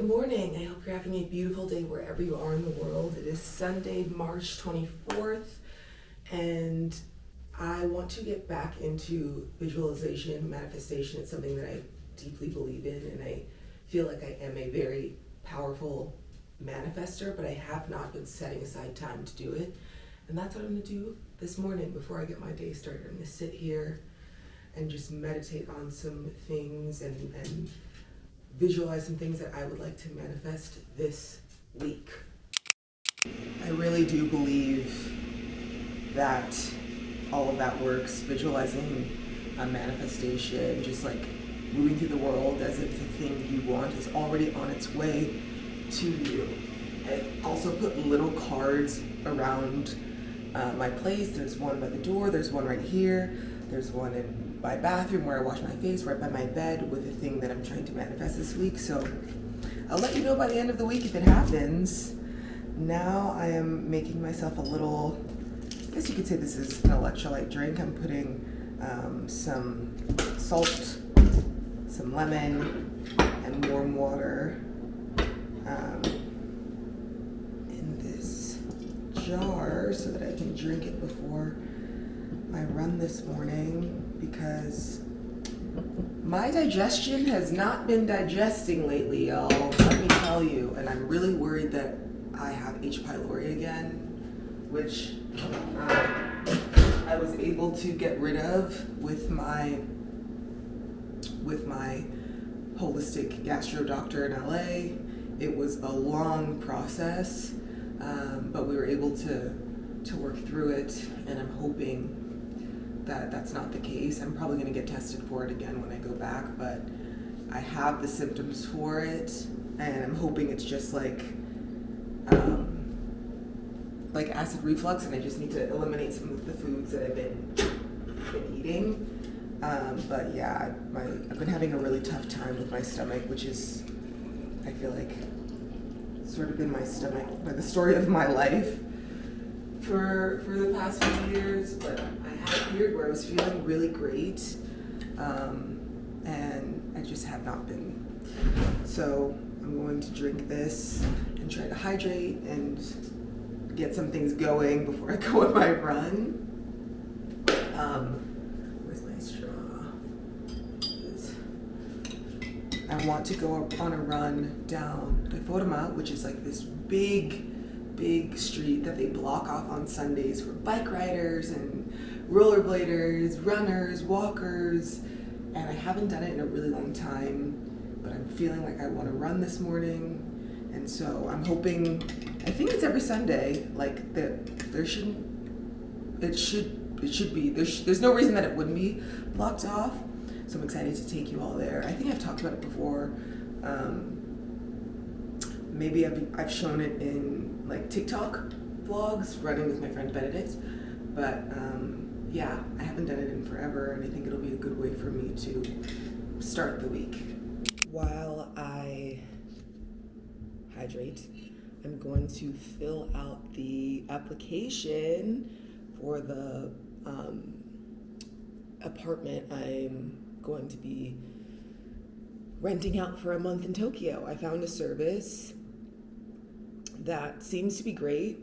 Good morning. I hope you're having a beautiful day wherever you are in the world. It is Sunday, March 24th, and I want to get back into visualization, manifestation. It's something that I deeply believe in, and I feel like I am a very powerful manifester, but I have not been setting aside time to do it. And that's what I'm going to do this morning before I get my day started. I'm going to sit here and just meditate on some things and visualize some things that I would like to manifest this week. I really do believe that all of that works, visualizing a manifestation, just like moving through the world as if the thing you want is already on its way to you. I also put little cards around my place. There's one by the door, there's one right here, there's one in my bathroom where I wash my face, right by my bed, with the thing that I'm trying to manifest this week. So I'll let you know by the end of the week if it happens. Now I am making myself a little, I guess you could say this is an electrolyte drink. I'm putting some salt, some lemon, and warm water in this jar so that I can drink it before I run this morning, because my digestion has not been digesting lately, y'all. Let me tell you. And I'm really worried that I have H. pylori again, which I was able to get rid of with my holistic gastro doctor in LA. It was a long process, but we were able to work through it, and I'm hoping that that's not the case. I'm probably going to get tested for it again when I go back, but I have the symptoms for it, and I'm hoping it's just like acid reflux, and I just need to eliminate some of the foods that I've been eating. But yeah, I've been having a really tough time with my stomach, which is, I feel like, sort of been my stomach, by the story of my life for the past few years. But I had a period where I was feeling really great, and I just have not been. So I'm going to drink this and try to hydrate and get some things going before I go on my run. Where's my straw? I want to go on a run down Reforma, which is like this big street that they block off on Sundays for bike riders and rollerbladers, runners, walkers, and I haven't done it in a really long time, but I'm feeling like I want to run this morning, and so I'm hoping, I think it's every Sunday, like that there shouldn't, it should be, there's no reason that it wouldn't be blocked off, so I'm excited to take you all there. I think I've talked about it before. Maybe I've shown it in like TikTok vlogs, running with my friend Benedict, but yeah, I haven't done it in forever, and I think it'll be a good way for me to start the week. While I hydrate, I'm going to fill out the application for the apartment I'm going to be renting out for a month in Tokyo. I found a service that seems to be great.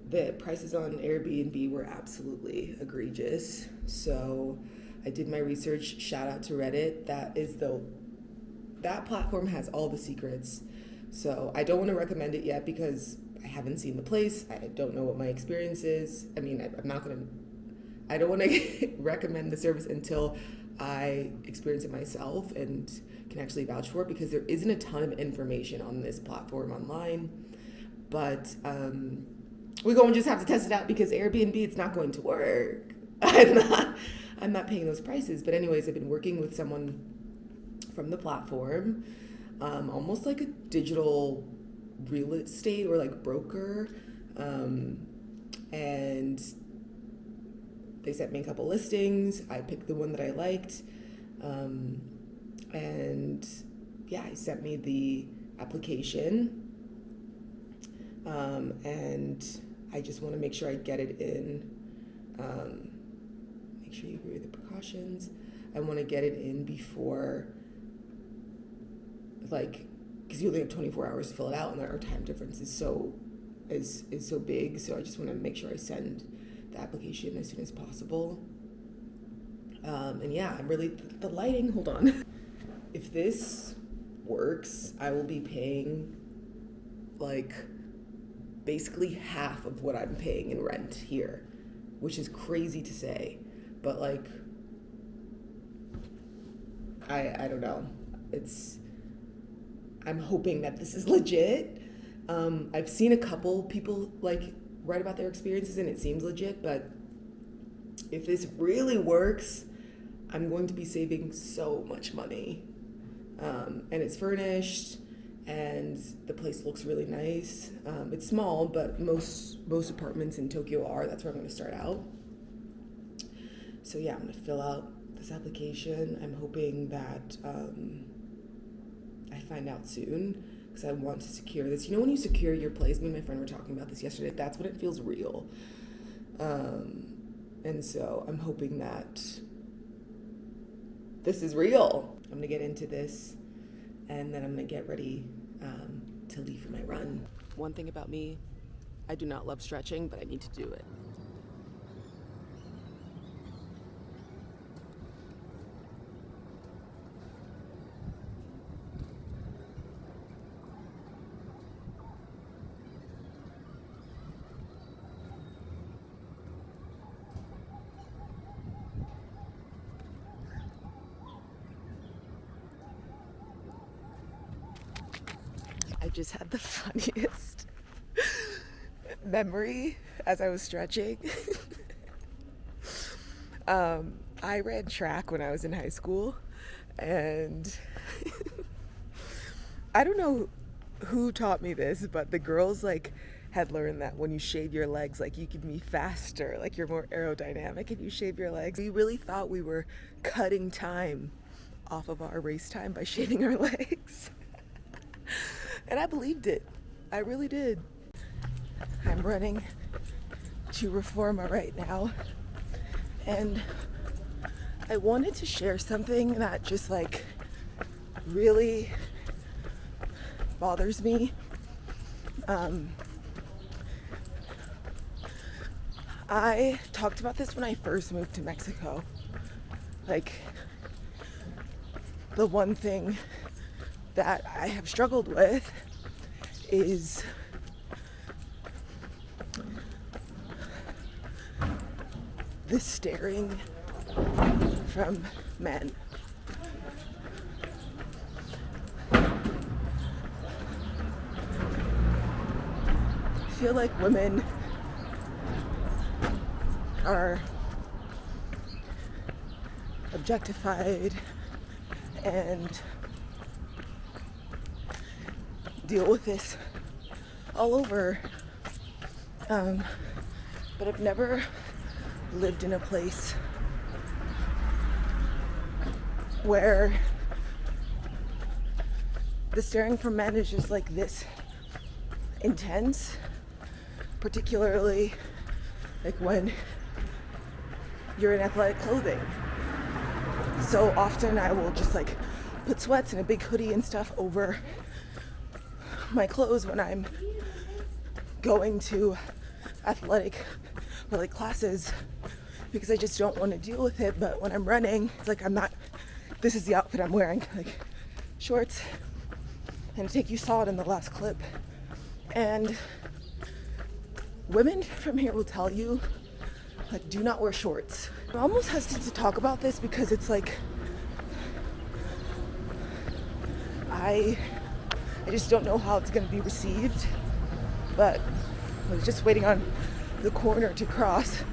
The prices on Airbnb were absolutely egregious. So I did my research. Shout out to Reddit. That platform has all the secrets. So I don't want to recommend it yet because I haven't seen the place. I don't know what my experience is. I mean, I don't want to recommend the service until I experience it myself and can actually vouch for it, because there isn't a ton of information on this platform online. But we're going to just have to test it out, because Airbnb, it's not going to work. I'm not paying those prices. But anyways, I've been working with someone from the platform, almost like a digital real estate or like broker, and they sent me a couple listings. I picked the one that I liked, and yeah, he sent me the application, and I just want to make sure I get it in. Make sure you agree with the precautions. I want to get it in before, like, because you only have 24 hours to fill it out, and our time difference is so big. So I just want to make sure I send the application as soon as possible. And yeah, I'm really, the lighting, hold on. If this works, I will be paying like basically half of what I'm paying in rent here, which is crazy to say, but like, I don't know. I'm hoping that this is legit. I've seen a couple people like write about their experiences and it seems legit, but if this really works, I'm going to be saving so much money. And it's furnished and the place looks really nice. It's small, but most apartments in Tokyo are. That's where I'm going to start out. So yeah, I'm going to fill out this application. I'm hoping that I find out soon, because I want to secure this. You know when you secure your place, me and my friend were talking about this yesterday, that's when it feels real. And so I'm hoping that this is real. I'm going to get into this, and then I'm going to get ready to leave for my run. One thing about me, I do not love stretching, but I need to do it. I just had the funniest memory as I was stretching. I ran track when I was in high school, and I don't know who taught me this, but the girls like had learned that when you shave your legs, like you can be faster, like you're more aerodynamic if you shave your legs. We really thought we were cutting time off of our race time by shaving our legs. And I believed it. I really did. I'm running to Reforma right now. And I wanted to share something that just like really bothers me. I talked about this when I first moved to Mexico. Like, the one thing that I have struggled with is the staring from men. I feel like women are objectified and deal with this all over, but I've never lived in a place where the staring from men is just like this intense, particularly like when you're in athletic clothing. So often I will just like put sweats and a big hoodie and stuff over my clothes when I'm going to athletic or like classes, because I just don't want to deal with it. But when I'm running, it's like this is the outfit I'm wearing, like shorts, and I think you saw it in the last clip. And women from here will tell you, like, do not wear shorts. I'm almost hesitant to talk about this because it's like, I just don't know how it's going to be received. But I was just waiting on the corner to cross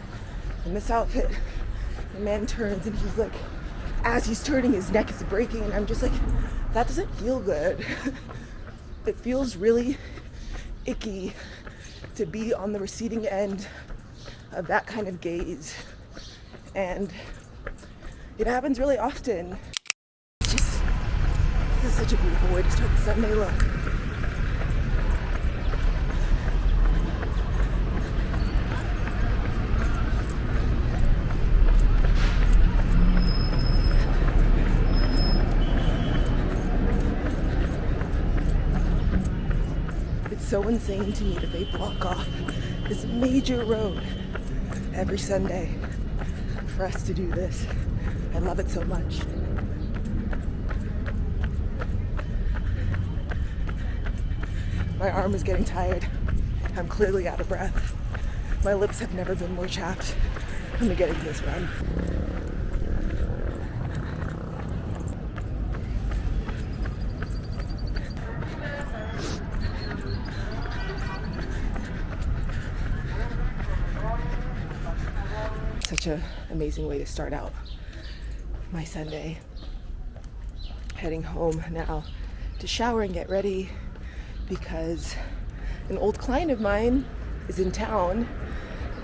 in this outfit. The man turns and he's like, as he's turning, his neck is breaking, and I'm just like, that doesn't feel good. It feels really icky to be on the receiving end of that kind of gaze. And it happens really often. This is such a beautiful way to start the Sunday look. so insane to me that they block off this major road every Sunday for us to do this. I love it so much. My arm is getting tired. I'm clearly out of breath. My lips have never been more chapped from getting this run. Such an amazing way to start out my Sunday. Heading home now to shower and get ready because an old client of mine is in town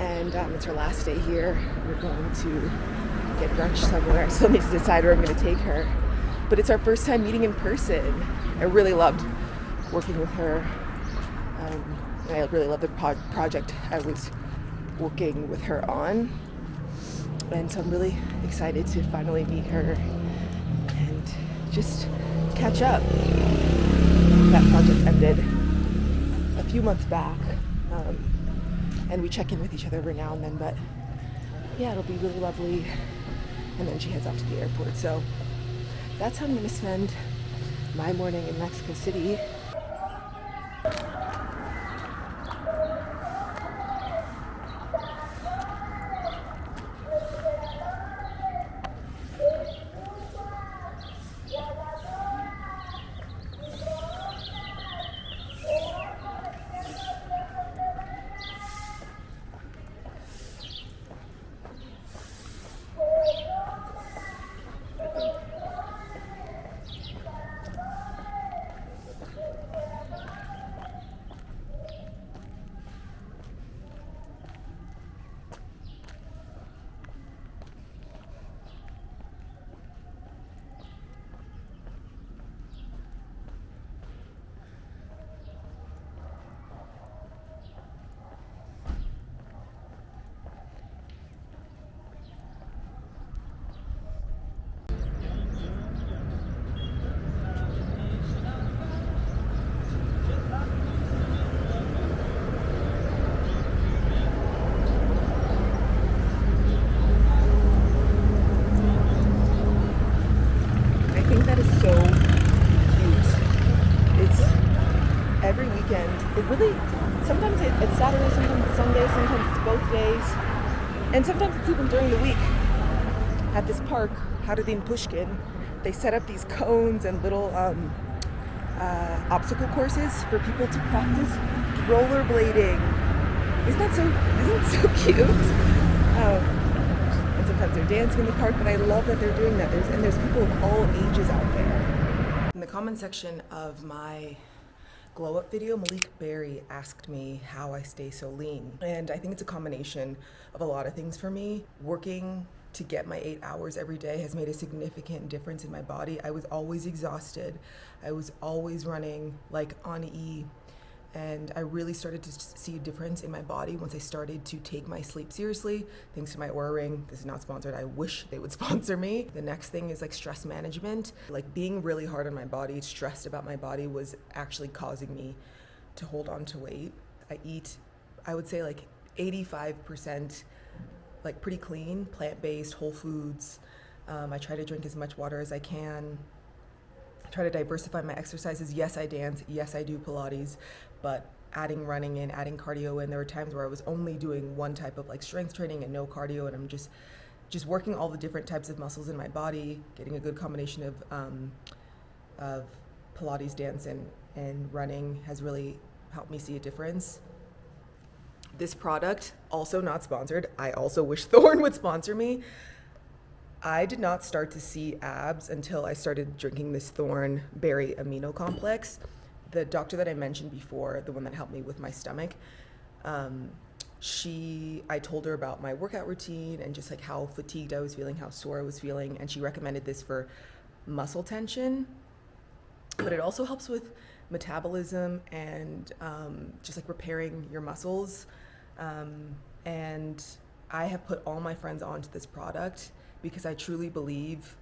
and it's her last day here. We're going to get brunch somewhere. I still need to decide where I'm going to take her. But it's our first time meeting in person. I really loved working with her. And I really loved the project I was working with her on. And so I'm really excited to finally meet her and just catch up. That project ended a few months back, and we check in with each other every now and then, but yeah, it'll be really lovely. And then she heads off to the airport. So that's how I'm going to spend my morning in Mexico City. Every weekend. It really, sometimes it's Saturday, sometimes it's Sunday, sometimes it's both days, and sometimes it's even during the week. At this park, Jardín Pushkin, they set up these cones and little obstacle courses for people to practice rollerblading. Isn't it so cute? And sometimes they're dancing in the park, but I love that they're doing that. There's people of all ages out there. In the comment section of my glow up video, Malik Berry asked me how I stay so lean. And I think it's a combination of a lot of things for me. Working to get my 8 hours every day has made a significant difference in my body. I was always exhausted. I was always running like on E. And I really started to see a difference in my body once I started to take my sleep seriously, thanks to my Oura Ring. This is not sponsored. I wish they would sponsor me. The next thing is like stress management. Like being really hard on my body, stressed about my body was actually causing me to hold on to weight. I eat, I would say like 85% like pretty clean, plant-based, whole foods. I try to drink as much water as I can. Try to diversify my exercises. Yes, I dance. Yes, I do Pilates, but adding running in, adding cardio in. There were times where I was only doing one type of like strength training and no cardio, and I'm just working all the different types of muscles in my body, getting a good combination of Pilates, dance, and running has really helped me see a difference. This product, also not sponsored. I also wish Thorne would sponsor me. I did not start to see abs until I started drinking this Thorne Berry Amino Complex. The doctor that I mentioned before, the one that helped me with my stomach, I told her about my workout routine and just like how fatigued I was feeling, how sore I was feeling, and she recommended this for muscle tension. But it also helps with metabolism and just like repairing your muscles. And I have put all my friends onto this product because I truly believe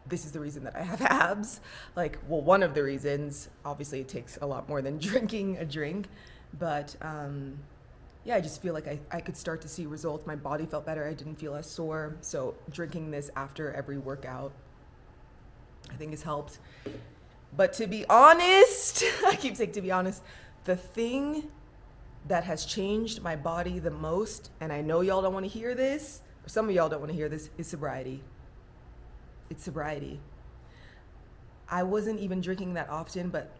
this is the reason that I have abs. Like, well, one of the reasons, obviously it takes a lot more than drinking a drink, but yeah, I just feel like I could start to see results. My body felt better. I didn't feel as sore. So drinking this after every workout, I think has helped. But to be honest, I keep saying to be honest, the thing that has changed my body the most, and I know y'all don't want to hear this, or some of y'all don't want to hear this, is sobriety. It's sobriety. I wasn't even drinking that often, but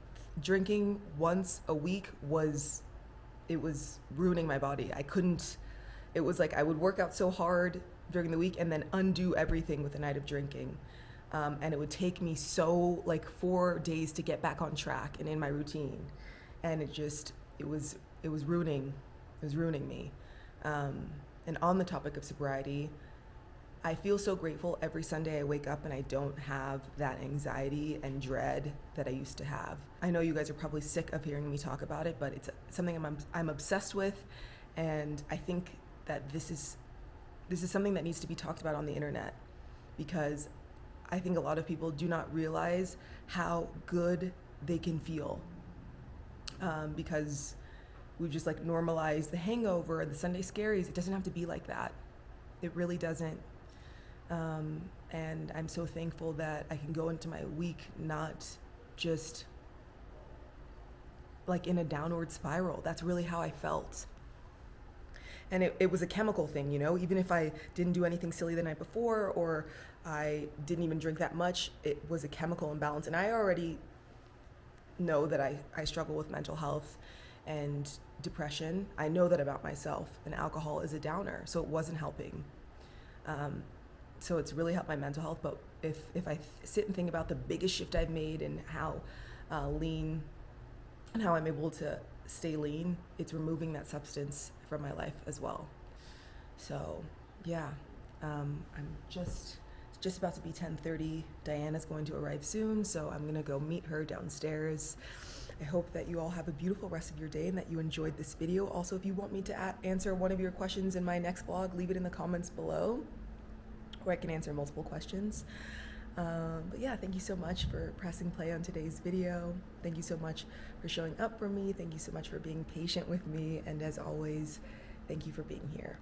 drinking once a week was ruining my body. It was like I would work out so hard during the week and then undo everything with a night of drinking. And it would take me so like 4 days to get back on track and in my routine. And it was ruining me. And on the topic of sobriety, I feel so grateful every Sunday I wake up and I don't have that anxiety and dread that I used to have. I know you guys are probably sick of hearing me talk about it, but it's something I'm obsessed with, and I think that this is something that needs to be talked about on the internet, because I think a lot of people do not realize how good they can feel, because we've just like normalized the hangover and the Sunday scaries. It doesn't have to be like that. It really doesn't. And I'm so thankful that I can go into my week not just like in a downward spiral. That's really how I felt. And it was a chemical thing, you know, even if I didn't do anything silly the night before, or I didn't even drink that much, it was a chemical imbalance. And I already know that I struggle with mental health and depression. I know that about myself, and alcohol is a downer, so it wasn't helping. So it's really helped my mental health. But if I sit and think about the biggest shift I've made and how lean and how I'm able to stay lean, it's removing that substance from my life as well. So yeah, I'm just about to be 10:30. Diana's going to arrive soon, so I'm gonna go meet her downstairs. I hope that you all have a beautiful rest of your day and that you enjoyed this video. Also, if you want me to answer one of your questions in my next vlog, leave it in the comments below, or I can answer multiple questions. But yeah, thank you so much for pressing play on today's video. Thank you so much for showing up for me. Thank you so much for being patient with me. And as always, thank you for being here.